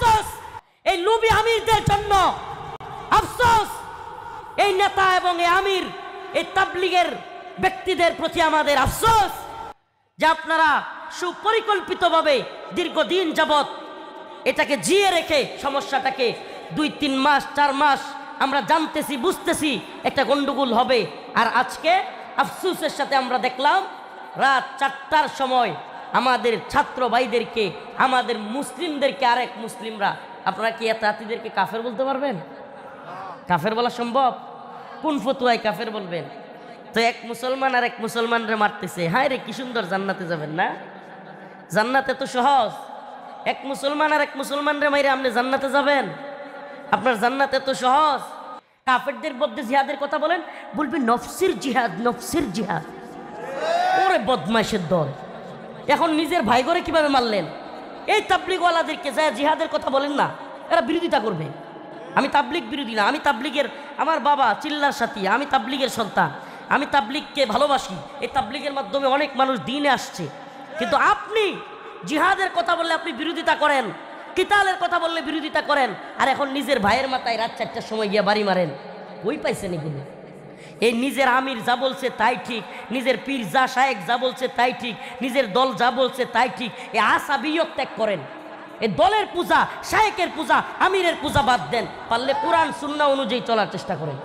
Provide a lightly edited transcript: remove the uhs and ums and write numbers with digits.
আফসোস এই লুবি আমিরদের জন্য, আফসোস এই নেতা এবং এই আমির, এই তাবলীগের ব্যক্তিদের প্রতি আমাদের আফসোস যে আপনারা সুপরিকল্পিতভাবে দীর্ঘদিন যাবৎ এটাকে জিয়ে রেখে সমস্যাটাকে 2-3 মাস 4 মাস আমরা জানতেছি, বুঝতেছি একটা গন্ডগোল হবে। আর আজকে আফসোসের সাথে আমরা দেখলাম রাত 4টার সময় আমাদের ছাত্র ভাইদেরকে, আমাদের মুসলিমদেরকে, আরেক মুসলিমরা, আপনারা কি এতাতিদেরকে কাফের বলতে পারবেন? কাফের বলা সম্ভব? কোন ফতুয়ায় কাফের বলবেন? তো এক মুসলমান আর এক মুসলমানরে মারতেছে, হায় রে কি সুন্দর, জান্নাতে যাবেন না? জান্নাতে তো সহজ। এক মুসলমান আর এক মুসলমানরে মাইরে আপনি জান্নাতে যাবেন? আপনার জান্নাতে তো সহজ। কাফেরদের মধ্যে জিহাদের কথা বলেন, বলবেন নফসির জিহাদ, নফসির জিহাদ। ওরে বদমাইশের দল, এখন নিজের ভাই করে কিভাবে মারলেন? এই তাবলীগওয়ালাদেরকে যায় জিহাদের কথা বলেন না, এরা বিরোধিতা করবে। আমি তাবলীগ বিরোধী না, আমি তাবলীগের, আমার বাবা চিল্লার সাথী, আমি তাবলীগের সন্তান, আমি তাবলীগকে ভালোবাসি। এই তাবলীগের মাধ্যমে অনেক মানুষ দ্বীনে আসছে। কিন্তু আপনি জিহাদের কথা বললে আপনি বিরোধিতা করেন, কিতালের কথা বললে বিরোধিতা করেন, আর এখন নিজের ভাইয়ের মাথায় রাত 4টার সময় গিয়ে বাড়ি মারেন। কই পাইছেন এগুলো? এই নিজের আমির যা বলছে তাই ঠিক, নিজের পীর যা শায়েক যা বলছে তাই ঠিক, নিজের দল যা বলছে তাই ঠিক। এই আসাবিয়ত ত্যাগ করেন, এই দলের পূজা, শায়েকের পূজা, আমিরের পূজা বাদ দেন, পারলে কোরআন সুন্নাহ অনুযায়ী চলার চেষ্টা করেন।